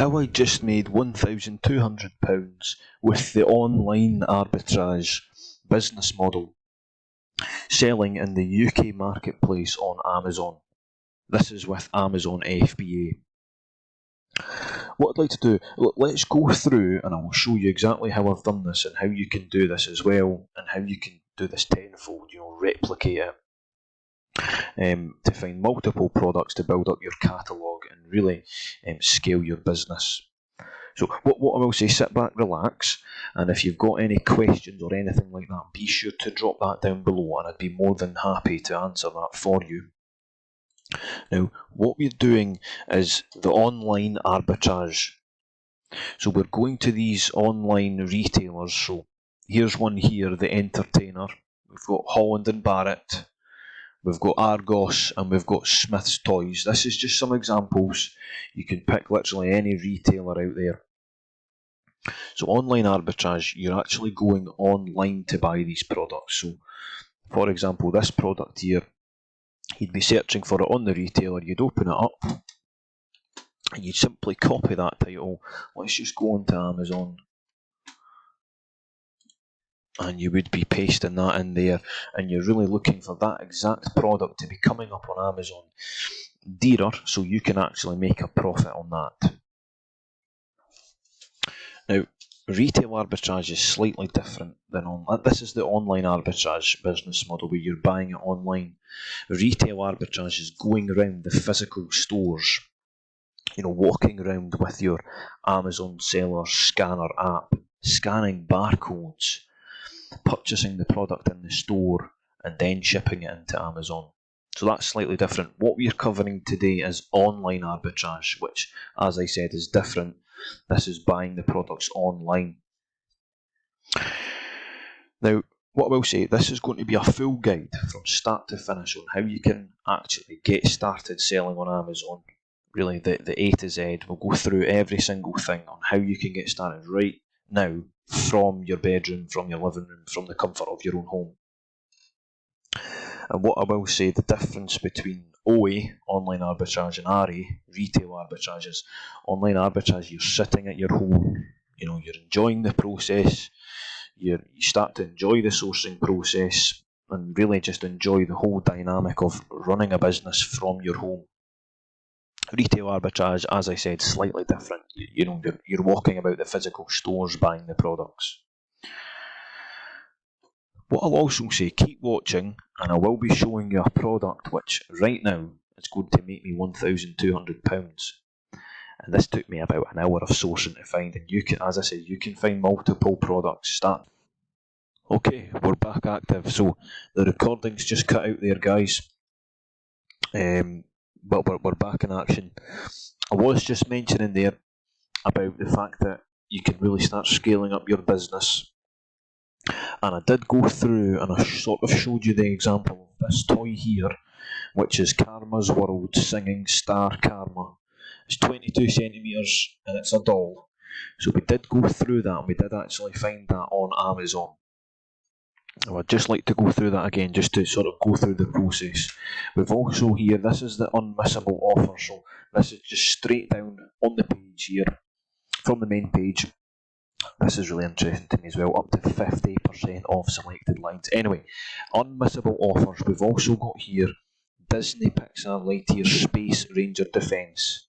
how I just made £1,200 with the online arbitrage business model, selling in the UK marketplace on Amazon. This is with Amazon FBA. What I'd like to do, let's go through and I will show you exactly how I've done this and how you can do this as well, and how you can do this tenfold, replicate it, to find multiple products to build up your catalogue and really scale your business. So what I will say, sit back, relax, and if you've got any questions or anything like that, be sure to drop that down below and I'd be more than happy to answer that for you. Now, what we're doing is the online arbitrage. So we're going to these online retailers. So here's one here, the Entertainer. We've got Holland and Barrett. We've got Argos and we've got Smith's Toys. This is just some examples. You can pick literally any retailer out there. So online arbitrage, you're actually going online to buy these products. So for example, this product here, you'd be searching for it on the retailer, you'd open it up and you'd simply copy that title. Let's just go on to Amazon. And you would be pasting that in there, and you're really looking for that exact product to be coming up on Amazon dearer, so you can actually make a profit on that. Now, retail arbitrage is slightly different than online. This is the online arbitrage business model where you're buying it online. Retail arbitrage is going around the physical stores, walking around with your Amazon seller scanner app, scanning barcodes, purchasing the product in the store and then shipping it into Amazon. So that's slightly different. What we're covering today is online arbitrage, which, as I said, is different. This is buying the products online. Now, what I will say, this is going to be a full guide from start to finish on how you can actually get started selling on Amazon. Really, the A to Z. We'll go through every single thing on how you can get started right now, from your bedroom, from your living room, from the comfort of your own home. And what I will say, the difference between OA, online arbitrage, and RA, retail arbitrage, is online arbitrage, you're sitting at your home, you're enjoying the process, you start to enjoy the sourcing process, and really just enjoy the whole dynamic of running a business from your home. Retail arbitrage, as I said, slightly different. You're walking about the physical stores buying the products. What I'll also say, keep watching, and I will be showing you a product which right now is going to make me £1,200. And this took me about an hour of sourcing to find, and you can, as I said, you can find multiple products. Okay, we're back active. So the recording's just cut out there, guys. But we're back in action. I was just mentioning there about the fact that you can really start scaling up your business. And I did go through and I sort of showed you the example of this toy here, which is Karma's World Singing Star Karma. It's 22 centimetres and it's a doll. So we did go through that and we did actually find that on Amazon. I'd just like to go through that again, just to sort of go through the process. We've also here, this is the unmissable offer, so this is just straight down on the page here, from the main page. This is really interesting to me as well, up to 50% off selected lines. Anyway, unmissable offers. We've also got here Disney Pixar Lightyear Space Ranger Defence.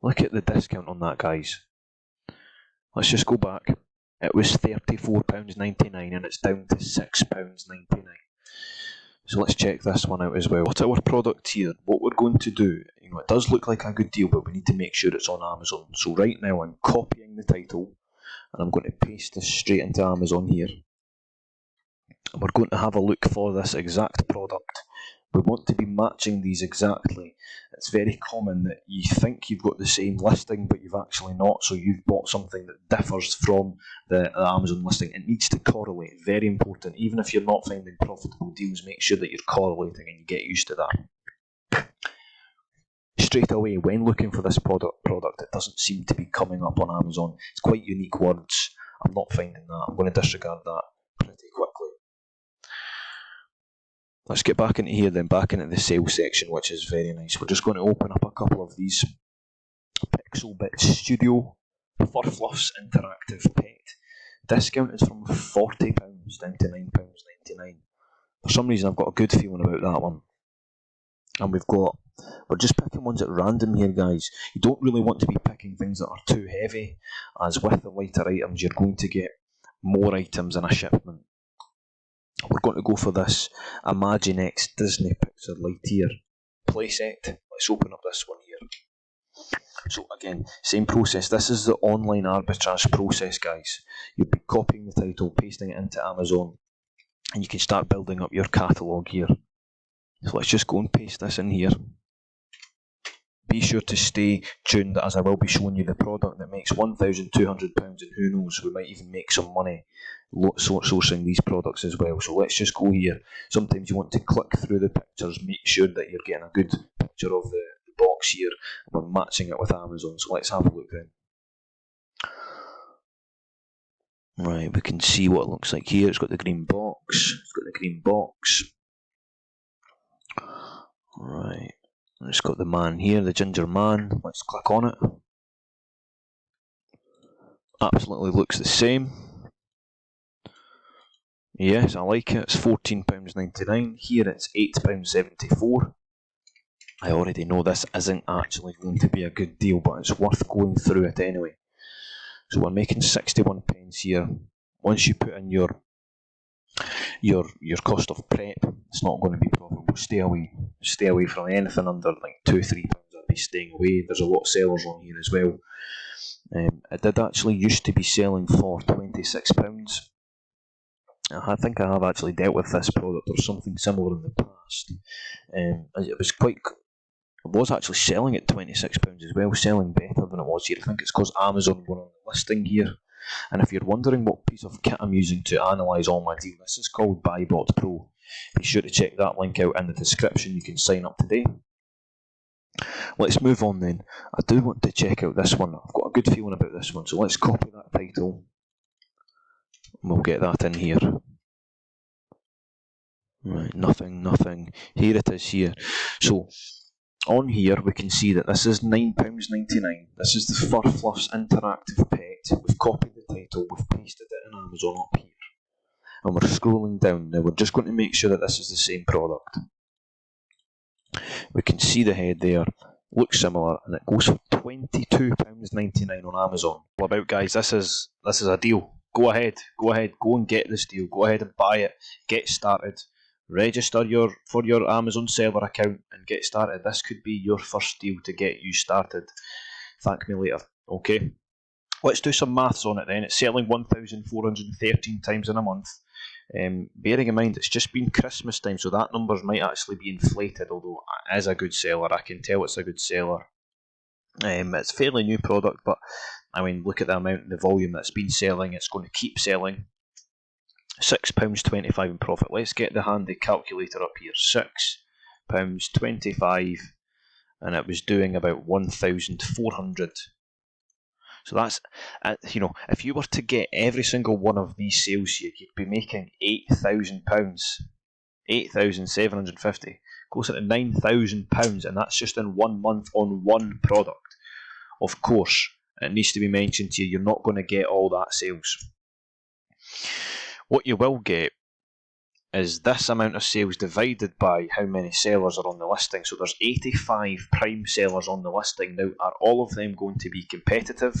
Look at the discount on that, guys. Let's just go back. It was £34.99 and it's down to £6.99. So let's check this one out as well. What's our product here? What we're going to do, it does look like a good deal, but we need to make sure it's on Amazon. So right now I'm copying the title and I'm going to paste this straight into Amazon here. And we're going to have a look for this exact product. We want to be matching these exactly. It's very common that you think you've got the same listing, but you've actually not, so you've bought something that differs from the Amazon listing. It needs to correlate, very important. Even if you're not finding profitable deals, make sure that you're correlating and you get used to that. Straight away, when looking for this product, it doesn't seem to be coming up on Amazon. It's quite unique words. I'm not finding that. I'm going to disregard that pretty quickly. Let's get back into here then, back into the sales section, which is very nice. We're just going to open up a couple of these, pick Pixel Bits Studio Furfluffs Interactive Pet. Discount is from £40 down to £9.99. For some reason I've got a good feeling about that one. And we're just picking ones at random here, guys. You don't really want to be picking things that are too heavy, as with the lighter items you're going to get more items in a shipment. We're going to go for this ImagineX Disney Pixar Lightyear playset. Let's open up this one here. So again, same process. This is the online arbitrage process, guys. You'll be copying the title, pasting it into Amazon, and you can start building up your catalogue here. So let's just go and paste this in here. Be sure to stay tuned, as I will be showing you the product that makes £1,200, and who knows, we might even make some money sourcing these products as well. So let's just go here. Sometimes you want to click through the pictures, make sure that you're getting a good picture of the box here, and we're matching it with Amazon. So let's have a look then. Right, we can see what it looks like here. It's got the green box. Right, it's got the man here, the ginger man. Let's click on it. Absolutely looks the same. Yes, I like it. It's £14.99. Here it's £8.74. I already know this isn't actually going to be a good deal, but it's worth going through it anyway. So we're making 61 pence here. Once you put in your cost of prep, it's not going to be profitable. Stay away from anything under like £2-3. I'd be staying away. There's a lot of sellers on here as well. It did actually used to be selling for £26. I think I have actually dealt with this product or something similar in the past. It was actually selling at £26 as well, selling better than it was here. I think it's because Amazon were on the listing here. And if you're wondering what piece of kit I'm using to analyse all my deals, this is called BUYBOTPRO. Be sure to check that link out in the description. You can sign up today. Let's move on then. I do want to check out this one. I've got a good feeling about this one, so let's copy that title. And we'll get that in here. Right, nothing. Here it is here. So, on here we can see that this is £9.99. This is the Furfluffs Interactive Pet. We've copied the title, we've pasted it in Amazon up here. And we're scrolling down. Now we're just going to make sure that this is the same product. We can see the head there. Looks similar, and it goes for £22.99 on Amazon. All about, guys, this is a deal. Go ahead, go and get this deal. Go ahead and buy it. Get started. Register for your Amazon seller account and get started. This could be your first deal to get you started. Thank me later. Okay. Let's do some maths on it then. It's selling 1,413 times in a month. Bearing in mind it's just been Christmas time, so that numbers might actually be inflated, although it is a good seller. I can tell it's a good seller. It's a fairly new product, but I mean, look at the amount, the volume that's been selling. It's going to keep selling. £6.25 in profit. Let's get the handy calculator up here. £6.25, and it was doing about 1,400. So that's, if you were to get every single one of these sales here, you'd be making £8,000, £8,750, closer to £9,000, and that's just in 1 month on one product. Of course, it needs to be mentioned to you, you're not going to get all that sales. What you will get is this amount of sales divided by how many sellers are on the listing. So there's 85 prime sellers on the listing. Now, are all of them going to be competitive?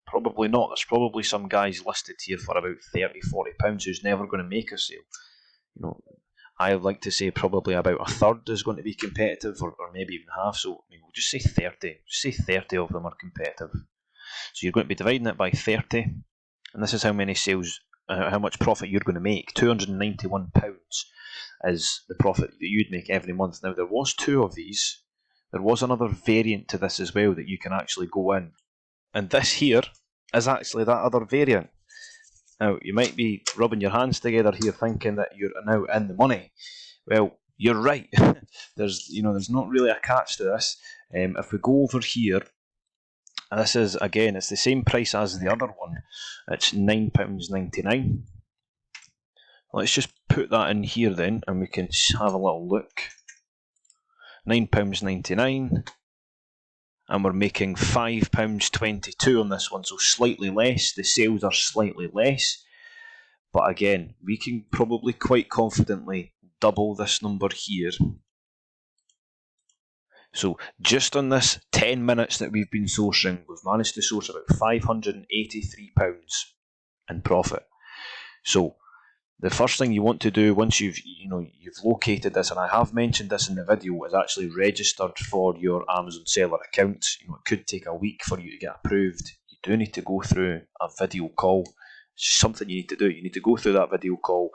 Probably not. There's probably some guys listed here for about £30-40 who's never going to make a sale. I would like to say probably about a third is going to be competitive, or maybe even half. So we'll just say 30. Just say 30 of them are competitive. So you're going to be dividing it by 30, and this is how many sales, how much profit you're going to make. £291 is the profit that you'd make every month. Now, there was 2 of these. There was another variant to this as well that you can actually go in, and this here is actually that other variant. Now, you might be rubbing your hands together here thinking that you're now in the money. Well, you're right. There's not really a catch to this. If we go over here, this is, again, it's the same price as the other one. It's £9.99. Let's just put that in here then, and we can have a little look. £9.99. and we're making £5.22 on this one, so slightly less. The sales are slightly less, but again, we can probably quite confidently double this number here. So just on this 10 minutes that we've been sourcing, we've managed to source about £583 in profit. So the first thing you want to do once you've located this, and I have mentioned this in the video, is actually registered for your Amazon seller account. It could take a week for you to get approved. You do need to go through a video call. It's something you need to do. You need to go through that video call.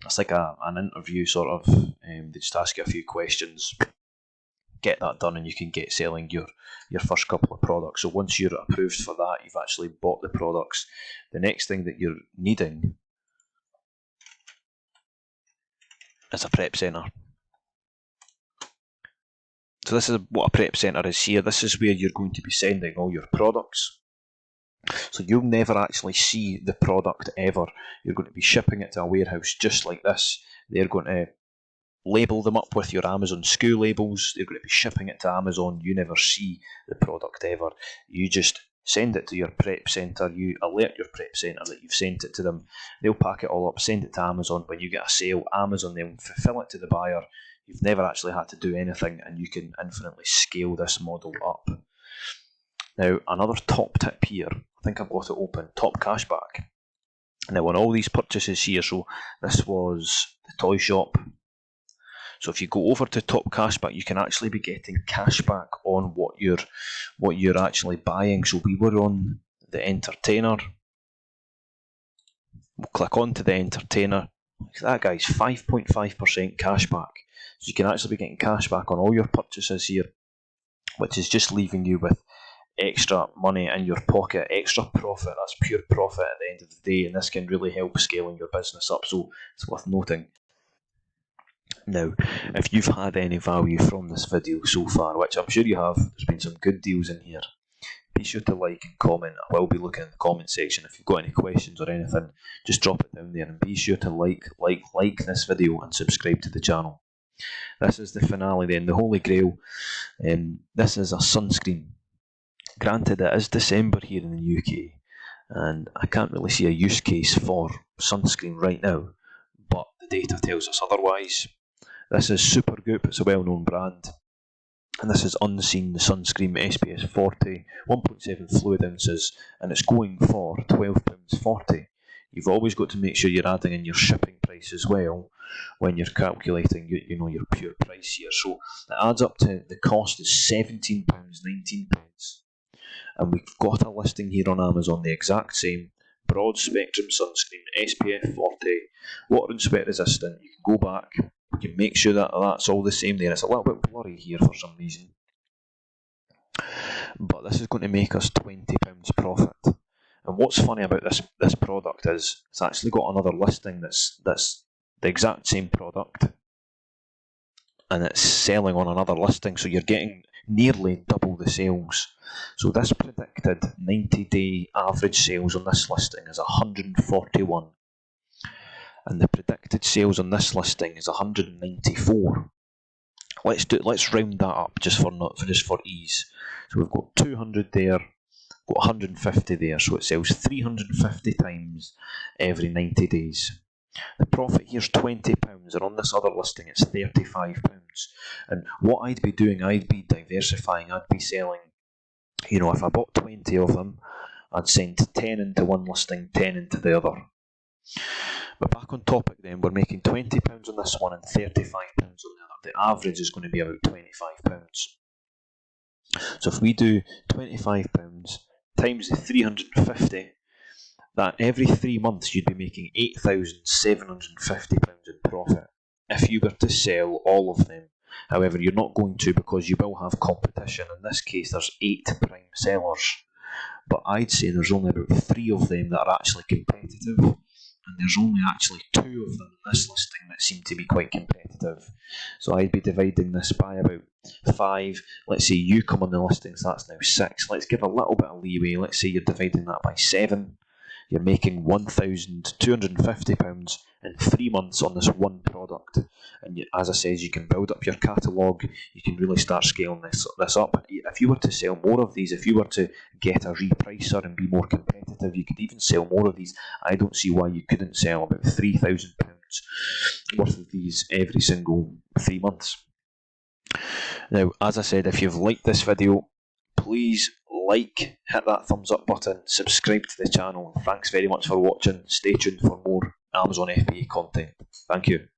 It's like an interview sort of. They just ask you a few questions. Get that done, and you can get selling your first couple of products. So once you're approved for that, you've actually bought the products. The next thing that you're needing is a prep centre. So this is what a prep centre is here. This is where you're going to be sending all your products. So you'll never actually see the product ever. You're going to be shipping it to a warehouse just like this. They're going to label them up with your Amazon SKU labels. They're going to be shipping it to Amazon. You never see the product ever. You just send it to your prep centre. You alert your prep centre that you've sent it to them. They'll pack it all up, send it to Amazon. When you get a sale, Amazon then fulfill it to the buyer. You've never actually had to do anything, and you can infinitely scale this model up. Now, another top tip here, I think I've got it open, top cashback. Now, on all these purchases here, so this was the toy shop. So if you go over to top cashback, you can actually be getting cashback on what you're actually buying. So we were on the entertainer. We'll click on to the entertainer. Look at that, guys, 5.5% cashback. So you can actually be getting cashback on all your purchases here, which is just leaving you with extra money in your pocket, extra profit. That's pure profit at the end of the day, and this can really help scaling your business up. So it's worth noting. Now, if you've had any value from this video so far, which I'm sure you have, there's been some good deals in here, be sure to like and comment. I will be looking in the comment section. If you've got any questions or anything, just drop it down there, and be sure to like this video and subscribe to the channel. This is the finale then, the holy grail. This is a sunscreen. Granted, it is December here in the UK, and I can't really see a use case for sunscreen right now, but the data tells us otherwise. This is Supergoop, it's a well-known brand, and this is Unseen, the sunscreen SPF 40, 1.7 fluid ounces, and it's going for £12.40. You've always got to make sure you're adding in your shipping price as well when you're calculating your pure price here. So it adds up to, the cost is £17.19. And we've got a listing here on Amazon, the exact same, broad spectrum sunscreen, SPF 40, water and sweat resistant. You can go back, you can make sure that that's all the same there. It's a little bit blurry here for some reason, but this is going to make us £20 profit. And what's funny about this product is it's actually got another listing that's the exact same product, and it's selling on another listing, so you're getting nearly double the sales. So this predicted 90-day average sales on this listing is 141, and the predicted sales on this listing is 194. Let's round that up just for ease. So we've got 200 there, got 150 there, so it sells 350 times every 90 days. The profit here is £20, and on this other listing it's £35. And what I'd be doing, I'd be diversifying. I'd be selling, if I bought 20 of them, I'd send 10 into one listing, 10 into the other. But back on topic then, we're making £20 on this one and £35 on the other. The average is going to be about £25. So if we do £25 times the 350, that every 3 months you'd be making £8,750 in profit if you were to sell all of them. However, you're not going to, because you will have competition. In this case, there's 8 prime sellers, but I'd say there's only about 3 of them that are actually competitive, and there's only actually 2 of them in this listing that seem to be quite competitive. So I'd be dividing this by about 5. Let's say you come on the listing, so that's now 6. Let's give a little bit of leeway. Let's say you're dividing that by 7. You're making £1,250 in 3 months on this one product, and and as I said, you can build up your catalogue. You can really start scaling this up. If you were to sell more of these, if you were to get a repricer and be more competitive, you could even sell more of these. I don't see why you couldn't sell about £3,000 worth of these every single 3 months. Now, as I said, if you've liked this video, please hit that thumbs up button, subscribe to the channel. Thanks very much for watching. Stay tuned for more Amazon FBA content. Thank you.